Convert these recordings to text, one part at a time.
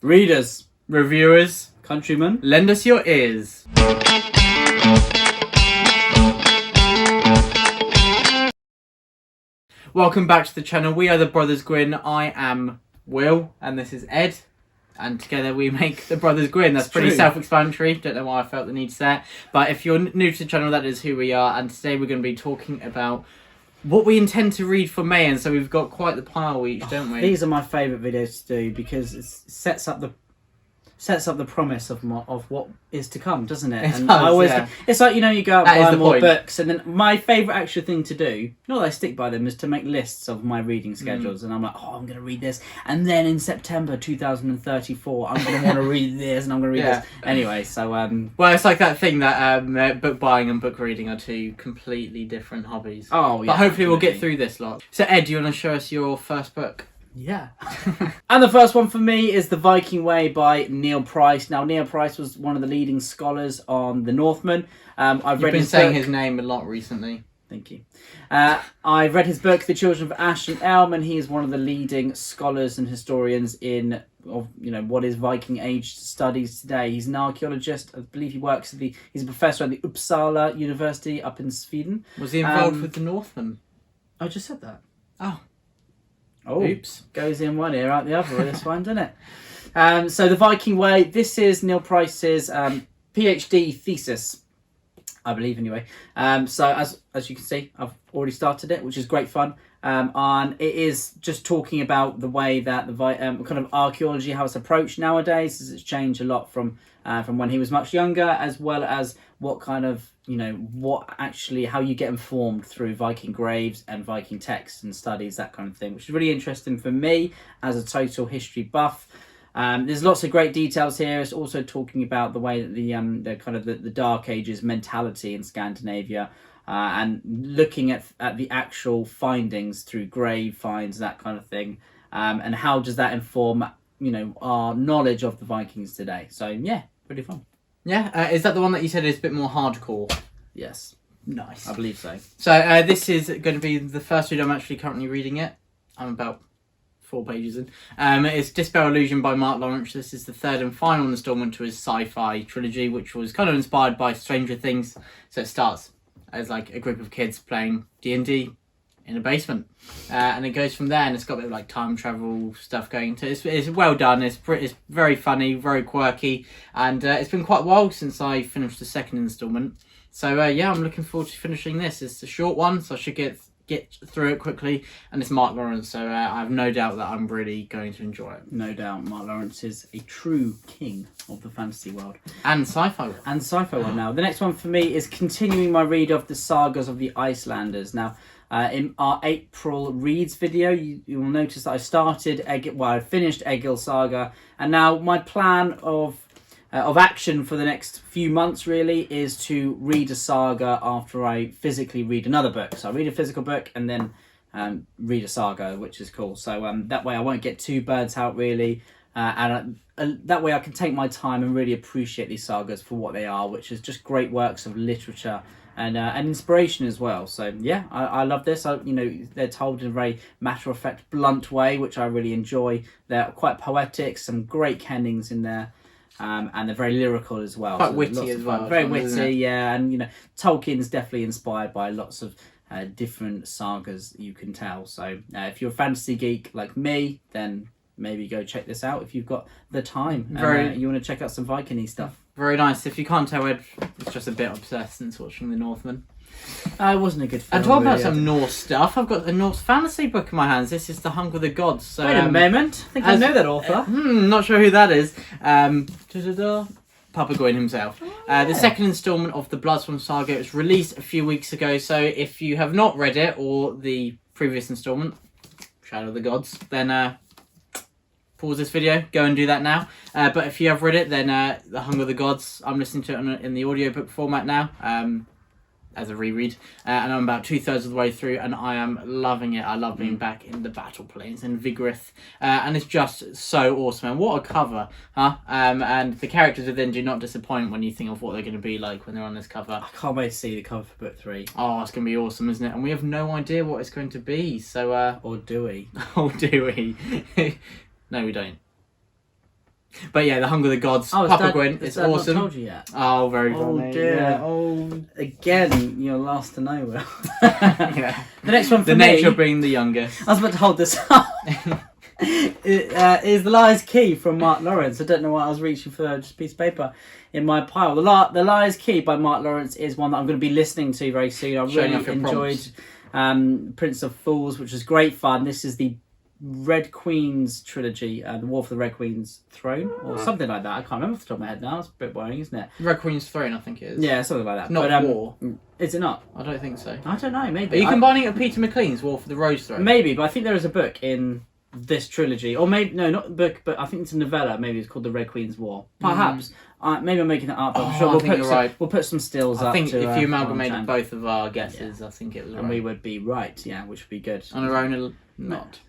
Readers, reviewers, countrymen, lend us your ears. Welcome back to the channel. We are the Brothers Gwynne. I am Will, and this is Ed. And together we make the Brothers Gwynne. That's pretty self-explanatory. Don't know why I felt the need to say it. But if you're new to the channel, that is who we are. And today we're going to be talking about what we intend to read for May. And so we've got quite the pile each, don't we? These are my favourite videos to do because it sets up the promise of what is to come, doesn't it? And I always, it's like, you know, you go out and buy more books, and then my favourite actual thing to do, not that I stick by them, is to make lists of my reading schedules. And I'm like, oh, I'm going to read this, and then in September 2034 I'm going to want to read this, and I'm going to read this anyway. So well, it's like that thing that book buying and book reading are two completely different hobbies. Oh yeah, but hopefully we'll get through this lot. So Ed, do you want to show us your first book? Yeah. And the first one for me is The Viking Way by Neil Price. Now, Neil Price was one of the leading scholars on the Northmen. You've been saying his name a lot recently. Thank you. I've read his book, The Children of Ash and Elm, and he is one of the leading scholars and historians in what is Viking Age studies today. He's an archaeologist. I believe he works he's a professor at the Uppsala University up in Sweden. Was he involved with the Northmen? I just said that. Oh, oops. Goes in one ear, out the other with this one, doesn't it? So The Viking Way, this is Neil Price's PhD thesis, I believe, anyway. So as you can see, I've already started it, which is great fun. And it is just talking about the way that the kind of archaeology, how it's approached nowadays, as it's changed a lot from when he was much younger, as well as what kind of, how you get informed through Viking graves and Viking texts and studies, that kind of thing, which is really interesting for me as a total history buff. There's lots of great details here. It's also talking about the way that the kind of the Dark Ages mentality in Scandinavia, and looking at the actual findings through grave finds, that kind of thing, and how does that inform our knowledge of the Vikings today. So yeah, pretty fun. Yeah, is that the one that you said is a bit more hardcore? Yes. Nice. I believe so. So this is going to be the first read. I'm actually currently reading it. I'm about 4 pages in. It's Dispel Illusion by Mark Lawrence. This is the third and final installment to his sci-fi trilogy, which was kind of inspired by Stranger Things. So it starts as like a group of kids playing D&D in a basement, and it goes from there, and it's got a bit of like time travel stuff going into it. It's well done. It's very funny, very quirky, and it's been quite a while since I finished the second installment. So yeah, I'm looking forward to finishing this. It's a short one, so I should get through it quickly, and it's Mark Lawrence, so I have no doubt that I'm really going to enjoy it. No doubt. Mark Lawrence is a true king of the fantasy world. And sci-fi world. And sci-fi world now. The next one for me is continuing my read of the Sagas of the Icelanders. Now, in our April reads video, you will notice that I finished Egil Saga, and now my plan of action for the next few months really is to read a saga after I physically read another book. So I read a physical book and then read a saga, which is cool. So that way I won't get too burnt out really, and that way I can take my time and really appreciate these sagas for what they are, which is just great works of literature and inspiration as well. So yeah, I love this. They're told in a very matter-of-fact, blunt way, which I really enjoy. They're quite poetic, some great kennings in there. And they're very lyrical as well. Quite witty as well. Very witty, yeah. And Tolkien's definitely inspired by lots of different sagas, you can tell. So if you're a fantasy geek like me, then maybe go check this out if you've got the time. You want to check out some Viking-y stuff. Very nice. If you can't tell, Ed, it's just a bit obsessed since watching the Northmen. It wasn't a good film. And talking about some Norse stuff, I've got a Norse fantasy book in my hands. This is The Hunger of the Gods. So, wait a moment. I think I know that author. Not sure who that is. Papa Gwynne himself. The second instalment of the Bloodsworn Saga was released a few weeks ago. So if you have not read it, or the previous instalment, Shadow of the Gods, then pause this video, go and do that now. But if you have read it, then The Hunger of the Gods, I'm listening to it in the audiobook format now. As a reread, and I'm about 2/3 of the way through, and I am loving it. I love being back in the battle plains in Vigorith, and it's just so awesome. And what a cover, huh? And the characters within do not disappoint when you think of what they're going to be like when they're on this cover. I can't wait to see the cover for book 3. Oh, it's going to be awesome, isn't it? And we have no idea what it's going to be, so... Or do we? Or do we? No, we don't. But yeah, The Hunger of the Gods, Oh, Papa Gwynne, it's Dad awesome. Not told you yet? Oh, very Oh funny. dear. Yeah. Oh, again, you're last to know, Will. Yeah. The next one for The me. nature of being the youngest. I was about to hold this up. Is The Liar's Key from Mark Lawrence. I don't know why I was reaching for just a piece of paper in my pile. The Liar's Key by Mark Lawrence is one that I'm going to be listening to very soon. I Showing really off your enjoyed Prince of Fools, which was great fun. This is the Red Queen's trilogy, The War for the Red Queen's Throne, or something like that. I can't remember off the top of my head now. It's a bit boring, isn't it? Red Queen's Throne, I think it is. Yeah, something like that. Not War. Is it not? I don't think so. I don't know, maybe. Are you combining it with Peter McLean's War for the Rose Throne? Maybe, but I think there is a book in this trilogy, or maybe no, not the book, but I think it's a novella. Maybe it's called The Red Queen's War. Perhaps. Maybe I'm making it up. But I'm sure we'll put some stills up. I think to, if you amalgamated both of our guesses, I think it was and right. we would be right. Yeah, which would be good. On our own, not.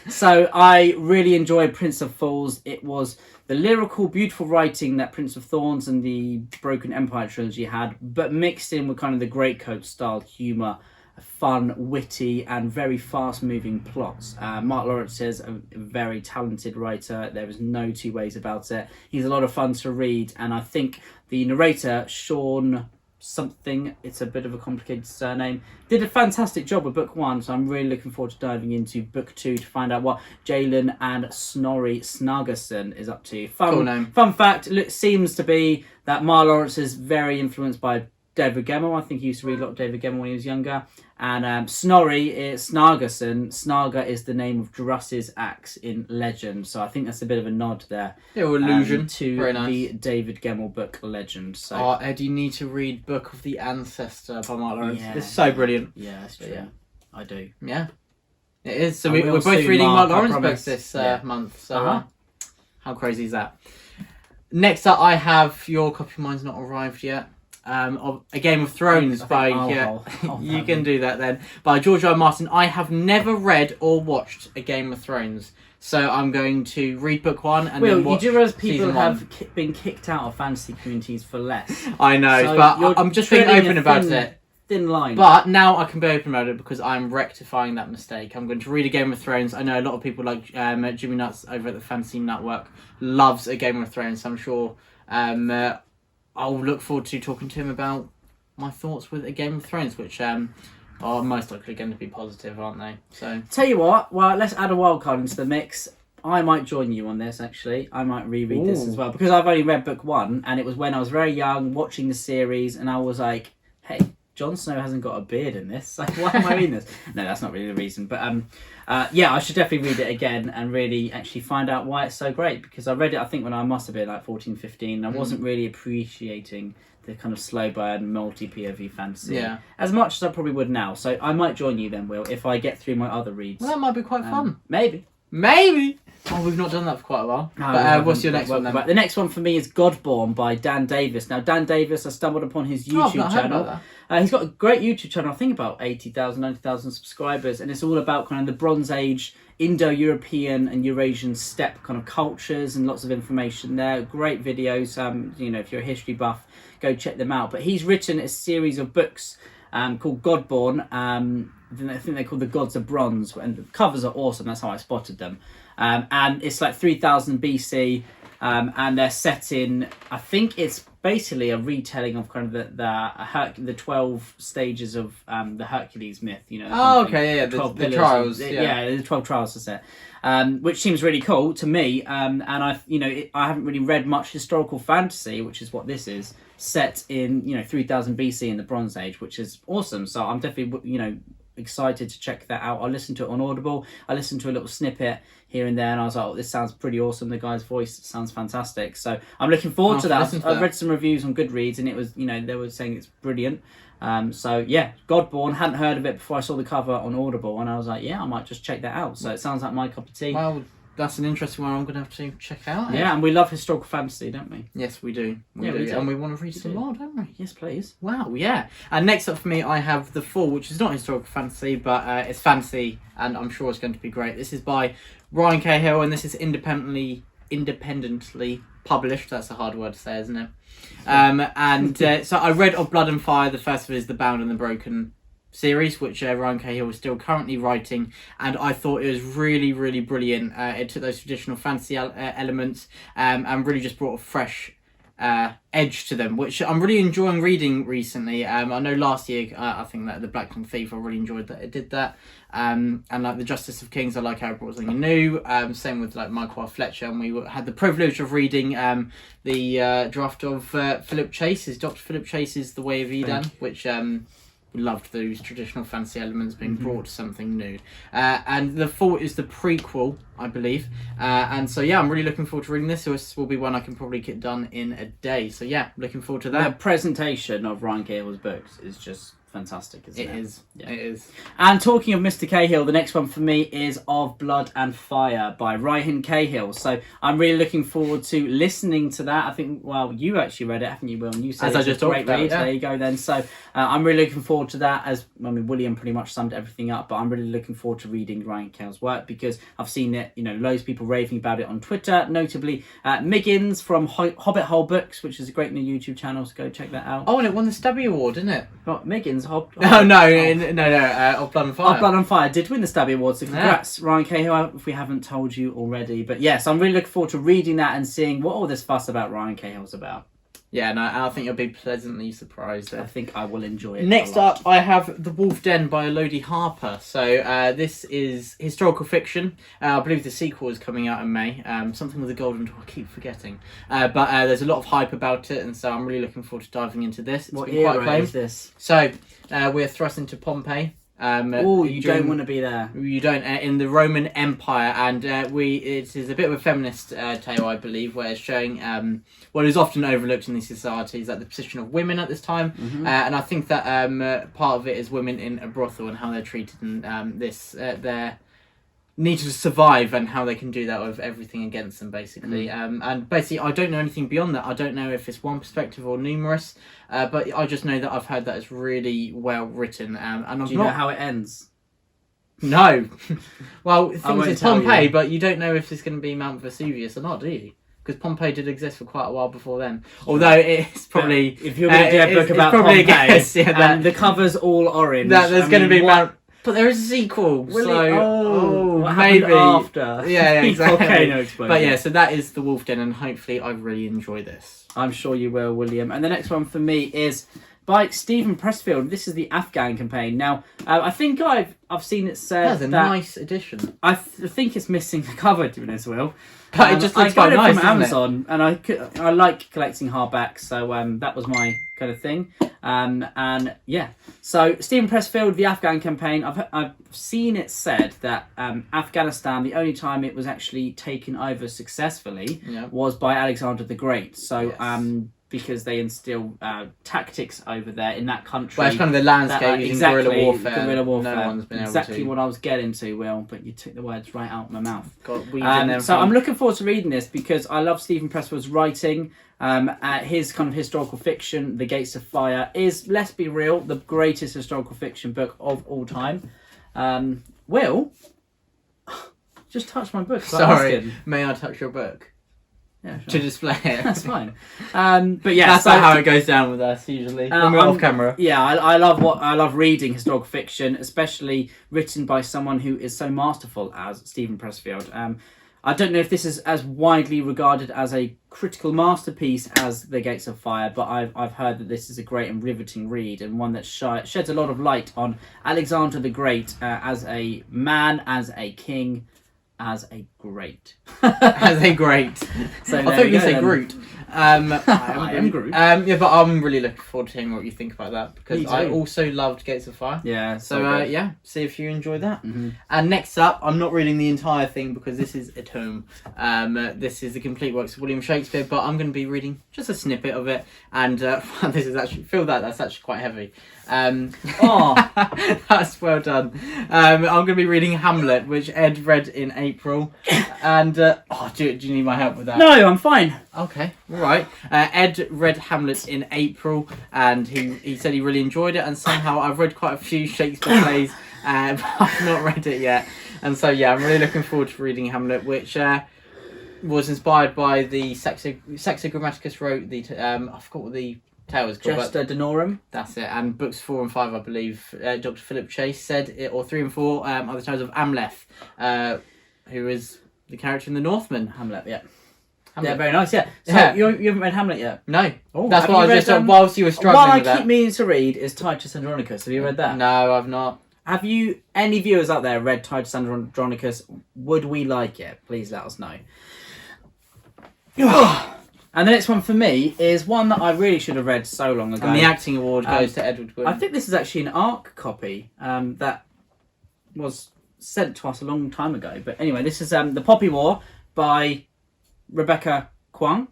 So I really enjoyed Prince of Fools. It was the lyrical, beautiful writing that Prince of Thorns and the Broken Empire trilogy had, but mixed in with kind of the Greatcoat style humour, fun, witty, and very fast-moving plots. Mark Lawrence is a very talented writer. There is no two ways about it. He's a lot of fun to read, and I think the narrator, Sean something, it's a bit of a complicated surname, did a fantastic job with book 1, so I'm really looking forward to diving into book 2 to find out what Jalen and Snorri Snargason is up to. Cool name. Fun fact, it seems to be that Mark Lawrence is very influenced by David Gemmell. I think he used to read a lot of David Gemmell when he was younger. And Snorri is Snargason. Snarga is the name of Druss's axe in Legend. So I think that's a bit of a nod there. Little allusion to very nice. the David Gemmell book Legend. So Ed, you need to read Book of the Ancestor by Mark Lawrence. Yeah, It's so brilliant. Yeah, that's true. Yeah. I do. Yeah. It is. So And we're we'll both soon, reading Mark Mark, I Lawrence promise. books this Yeah. month. So Uh-huh. how crazy is that? Next up, I have your copy of mine's not arrived yet. Of A Game of Thrones by you can do that then, by George R. R. Martin. I have never read or watched A Game of Thrones, so I'm going to read book 1 and then watch you do realise people season have 1. been kicked out of fantasy communities for less? I know, So but you're I'm just being treading open a about it. Thin line. But now I can be open about it because I'm rectifying that mistake. I'm going to read A Game of Thrones. I know a lot of people like Jimmy Nuts over at the Fantasy Network loves A Game of Thrones, so I'm sure I'll look forward to talking to him about my thoughts with A Game of Thrones, which are most likely going to be positive, aren't they? So tell you what, well, let's add a wild card into the mix. I might join you on this, actually. I might reread this as well, because I've only read book 1, and it was when I was very young, watching the series, and I was like, hey, Jon Snow hasn't got a beard in this. Like, why am I reading this? No, that's not really the reason. But yeah, I should definitely read it again and really actually find out why it's so great, because I read it, I think, when I must have been like 14, 15, and I wasn't really appreciating the kind of slow burn multi-POV fantasy as much as I probably would now. So I might join you then, Will, if I get through my other reads. well, that might be quite fun. Maybe. Oh, we've not done that for quite a while. No, But what's your next one then? The next one for me is Godborn by Dan Davis. Now, Dan Davis, I stumbled upon his I've YouTube not heard channel. about that. He's got a great YouTube channel, I think about 80,000, 90,000 subscribers, and it's all about kind of the Bronze Age, Indo-European and Eurasian steppe kind of cultures, and lots of information there. Great videos. If you're a history buff, go check them out. But he's written a series of books called Godborn. I think they're called The Gods of Bronze, and the covers are awesome. That's how I spotted them. And it's like 3000 BC, and they're set in, I think it's basically a retelling of kind of the 12 stages of the Hercules myth. Oh, okay, yeah, the 12 the pillars trials. the 12 trials are set, which seems really cool to me. And I haven't really read much historical fantasy, which is what this is, set in 3000 BC in the Bronze Age, which is awesome. So I'm definitely excited to check that out. I listened to it on Audible. I listened to a little snippet here and there, and I was like, oh, this sounds pretty awesome. The guy's voice sounds fantastic. So I'm looking forward to that. I've read some reviews on Goodreads, and it was, they were saying it's brilliant. So yeah, Godborn, hadn't heard of it before I saw the cover on Audible, and I was like, yeah, I might just check that out. So it sounds like my cup of tea. Well, that's an interesting one I'm going to have to check out. Yeah, and we love historical fantasy, don't we? Yes, we do. We do. We do. And we want to read some more, don't we? Yes, please. Wow, yeah. And next up for me, I have The Fall, which is not historical fantasy, but it's fantasy, and I'm sure it's going to be great. This is by Ryan Cahill, and this is independently published. That's a hard word to say, isn't it? So I read Of Blood and Fire. The first of it is The Bound and the Broken series, which Ryan Cahill is still currently writing, and I thought it was really, really brilliant. It took those traditional fantasy elements and really just brought a fresh edge to them, which I'm really enjoying reading recently. I know last year I think that the Black Tongue Thief, I really enjoyed that it did that, and like the Justice of Kings, I like how it brought something new. Same with like Michael R. Fletcher, and we had the privilege of reading the draft of Philip Chase's Dr. Philip Chase's The Way of Eden, which loved those traditional fantasy elements being brought to something new. And The Fault is the prequel, I believe. And so, yeah, I'm really looking forward to reading this. So this will be one I can probably get done in a day. So, yeah, looking forward to that. The presentation of Ryan Cahill's books is just fantastic, isn't it? It is. Yeah. It is. And talking of Mr. Cahill, the next one for me is Of Blood and Fire by Ryan Cahill. So I'm really looking forward to listening to that. I think, well, you actually read it, haven't you, Will? And you said it's a great read. Yeah. There you go then. So I'm really looking forward to that. William pretty much summed everything up, but I'm really looking forward to reading Ryan Cahill's work because I've seen it, loads of people raving about it on Twitter, notably Miggins from Hobbit Hole Books, which is a great new YouTube channel, so go check that out. Oh, and it won the Stubby Award, didn't it? Not Miggins, No, Of Blood and Fire. Of Blood and Fire did win the Stabby Award, so congrats, Ryan Cahill, if we haven't told you already. But yes, I'm really looking forward to reading that and seeing what all this fuss about Ryan Cahill's about. Yeah, no, I think you'll be pleasantly surprised. I think I will enjoy it. Next up, I have The Wolf Den by Elodie Harper. So this is historical fiction. I believe the sequel is coming out in May. Something with the golden door, I keep forgetting. But there's a lot of hype about it, and so I'm really looking forward to diving into this. What era is this? So we're thrust into Pompeii. You don't want to be there. You don't in the Roman Empire, and it is a bit of a feminist tale, I believe, where it's showing what is often overlooked in these societies, like the position of women at this time, and I think that part of it is women in a brothel and how they're treated, and their need to survive and how they can do that with everything against them, basically. And basically, I don't know anything beyond that. I don't know if it's one perspective or numerous, but I just know that I've heard that it's really well written. And do you know how it ends? No. Well, things it's Pompeii, but you don't know if it's going to be Mount Vesuvius or not, do you? Because Pompeii did exist for quite a while before then. Although it's probably... If you're going to do a book about Pompeii, and the cover's all orange... There's going to be Mount... But there is a sequel, what maybe after? Yeah, exactly. Volcano explosion. But yeah, so that is The Wolf Den, and hopefully I really enjoy this. I'm sure you will, William. And the next one for me is by Stephen Pressfield. This is the Afghan Campaign. Now, I think I've seen it said that's a nice edition. I think it's missing the cover, to be honest, Will. But it just looks quite nice, I got it from doesn't Amazon, and I like collecting hardbacks, so that was my kind of thing. And yeah, so Stephen Pressfield, the Afghan Campaign. I've seen it said that Afghanistan, the only time it was actually taken over successfully was by Alexander the Great. So because they instill tactics over there in that country. Well, it's kind of the landscape using guerrilla warfare. Guerrilla warfare. No one's been exactly able to. what I was getting to, Will, but you took the words right out of my mouth. So I'm looking forward to reading this because I love Stephen Pressfield's writing. His kind of historical fiction, The Gates of Fire, is, let's be real, the greatest historical fiction book of all time. Will, just touch my book. Sorry, may I touch your book? Yeah, sure. To display it. That's fine. But yeah, that's not how it goes down with us usually. When we're off camera. Yeah, I love reading historical fiction, especially written by someone who is so masterful as Stephen Pressfield. I don't know if this is as widely regarded as a critical masterpiece as The Gates of Fire, but I've heard that this is a great and riveting read, and one that sheds a lot of light on Alexander the Great as a man, as a king, as a great. As a great. So I thought you said Groot. I am Groot. Yeah, but I'm really looking forward to hearing what you think about that, because I also loved Gates of Fire. Yeah. So see if you enjoy that. Mm-hmm. And next up, I'm not reading the entire thing because this is a tome. This is the complete works of William Shakespeare, but I'm going to be reading just a snippet of it. And this is actually that's actually quite heavy. That's well done. I'm going to be reading Hamlet, which Ed read in April. And do you need my help with that? No, I'm fine. Okay, all right. Ed read Hamlet in April, and he said he really enjoyed it. And somehow I've read quite a few Shakespeare plays, but I've not read it yet. And so I'm really looking forward to reading Hamlet, which was inspired by the Saxo Grammaticus wrote. I forgot what the tale is called. Jester Denorum. That's it. And books 4 and 5, I believe, Dr. Philip Chase said, or 3 and 4 are the tales of Amleth, who is the character in The Northman. Hamlet, yeah. Hamlet. Yeah, very nice, yeah. So Yeah. you haven't read Hamlet yet? No. Oh, That's have what I you was just, read, whilst you were struggling One with I that. keep meaning to read is Titus Andronicus. Have you read that? No, I've not. Have you, any viewers out there, read Titus Andronicus? Would we like it? Please let us know. And the next one for me is one that I really should have read so long ago. And the acting award goes to Edward Gwynne. I think this is actually an ARC copy that was sent to us a long time ago. But anyway, this is The Poppy War by Rebecca Kwang.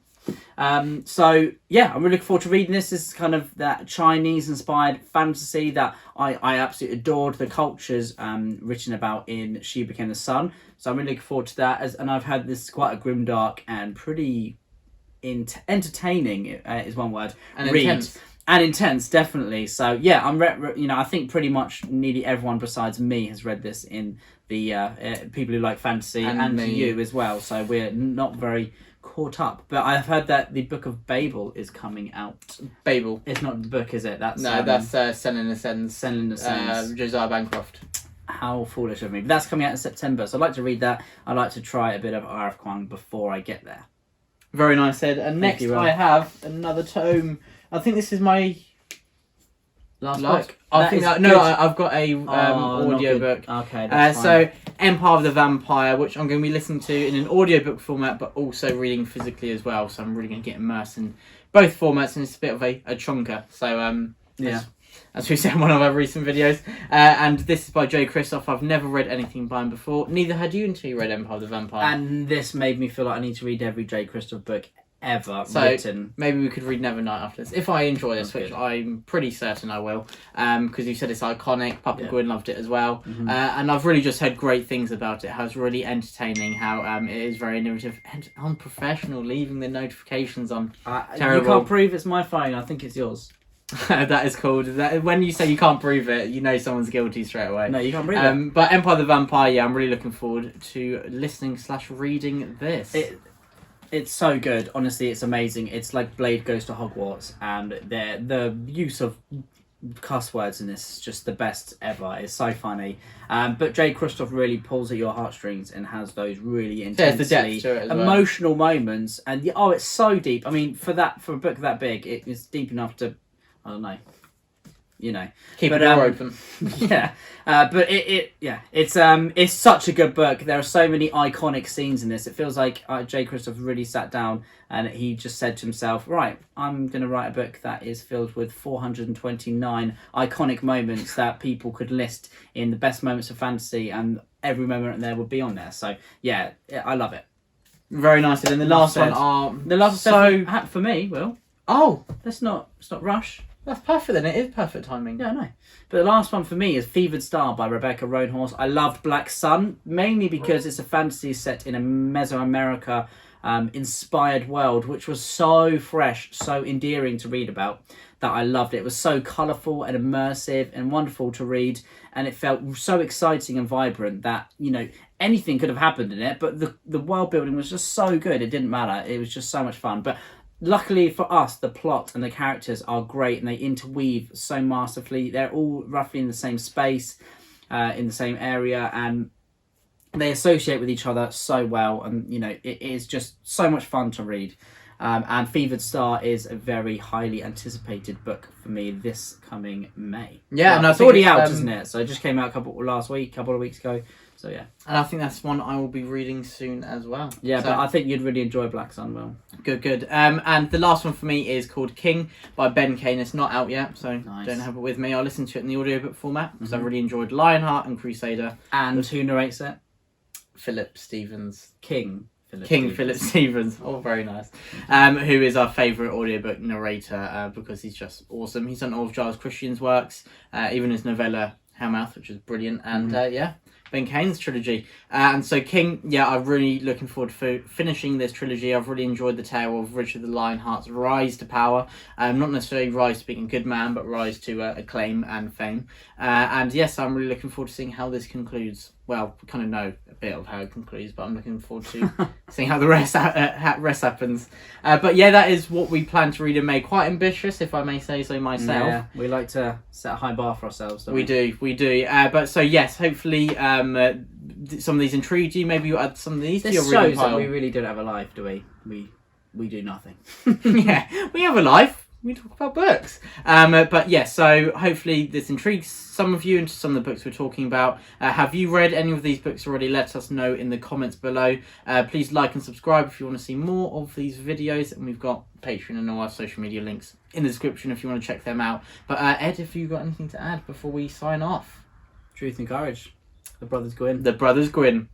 So yeah, I'm really looking forward to reading this. This is kind of that Chinese-inspired fantasy that I absolutely adored the cultures written about in She Became the Sun. So I'm really looking forward to that. And I've had this quite a grimdark and pretty entertaining is one word. And read. intense. And intense, definitely. So yeah, I think pretty much nearly everyone besides me has read this in the people who like fantasy and you as well. So we're not very caught up. But I've heard that the Book of Babel is coming out. Babel. It's not the book, is it? That's that's Selling Ascends. Selling Ascends. Josiah Bancroft. How foolish of me. But that's coming out in September. So I'd like to read that. I'd like to try a bit of R.F. Kwang before I get there. Very nice, Ed. And next you, I have another tome. I think this is my last book. I've got a audio book. Okay, that's fine. So Empire of the Vampire, which I'm going to be listening to in an audiobook format, but also reading physically as well. So I'm really going to get immersed in both formats, and it's a bit of a chonker. So yeah. As we said in one of our recent videos. And this is by Jay Kristoff. I've never read anything by him before. Neither had you until you read Empire of the Vampire. And this made me feel like I need to read every Jay Kristoff book ever written. Maybe we could read Nevernight after this. If I enjoy this, That's which good. I'm pretty certain I will. Because you said it's iconic. Papa Gwynne loved it as well. Mm-hmm. And I've really just heard great things about it. How it's really entertaining. How it is very innovative and unprofessional. Leaving the notifications on. Terrible. You can't prove it's my phone. I think it's yours. That is called. When you say you can't prove it, you know someone's guilty straight away. No, you can't prove it. But Empire of the Vampire, yeah, I'm really looking forward to listening/reading this. It's so good. Honestly, it's amazing. It's like Blade Goes to Hogwarts, and the use of cuss words in this is just the best ever. It's so funny. But Jay Kristoff really pulls at your heartstrings and has those really intensely emotional moments. And it's so deep. I mean, for a book that big, it is deep enough to, I don't know, keep the door open. Yeah, but it's such a good book. There are so many iconic scenes in this. It feels like Jay Kristoff really sat down and he just said to himself, right, I'm going to write a book that is filled with 429 iconic moments that people could list in the best moments of fantasy, and every moment there would be on there. So yeah, I love it. Very nice. And then the last one for me, Will. Oh, Let's not rush. that's perfect then. It is perfect timing. Yeah, I know. But the last one for me is Fevered Star by Rebecca Roanhorse. I loved Black Sun, mainly because it's a fantasy set in a Mesoamerica inspired world, which was so fresh, so endearing to read about, that I loved it. It was so colourful and immersive and wonderful to read, and it felt so exciting and vibrant that, anything could have happened in it, but the world building was just so good, it didn't matter. It was just so much fun. But luckily for us, the plot and the characters are great, and they interweave so masterfully. They're all roughly in the same space, in the same area, and they associate with each other so well. And it is just so much fun to read. And Fevered Star is a very highly anticipated book for me this coming May. Yeah, and it's already out, isn't it? So it just came out a couple of weeks ago. So yeah, and I think that's one I will be reading soon as well. Yeah, but I think you'd really enjoy Black Sun, Will. Good. And the last one for me is called King by Ben Kane. It's not out yet, so nice. Don't have it with me. I'll listen to it in the audiobook format because I really enjoyed Lionheart and Crusader. And who narrates it? Philip Stevens. King Philip Stevens. Oh, very nice. Who is our favourite audiobook narrator because he's just awesome. He's done all of Giles Christian's works, even his novella Hellmouth, which is brilliant. And Ben Kane's trilogy. And so King, I'm really looking forward to finishing this trilogy. I've really enjoyed the tale of Richard the Lionheart's rise to power. Not necessarily rise to being a good man, but rise to acclaim and fame. And yes, I'm really looking forward to seeing how this concludes. well, we kind of know a bit of how it concludes, but I'm looking forward to seeing how the rest happens. But yeah, that is what we plan to read in May. Quite ambitious, if I may say so myself. Yeah, we like to set a high bar for ourselves, don't we? We do. But so yes, hopefully some of these intrigued you. Maybe you add some of these to This your reading shows that pile. we really don't have a life, do we? We do nothing. Yeah, we have a life. We talk about books. But yeah, so hopefully this intrigues some of you into some of the books we're talking about. Have you read any of these books already? Let us know in the comments below. Please like and subscribe if you want to see more of these videos. And we've got Patreon and all our social media links in the description if you want to check them out. But Ed, have you got anything to add before we sign off? Truth and courage. The Brothers Gwynne. The Brothers Gwynne.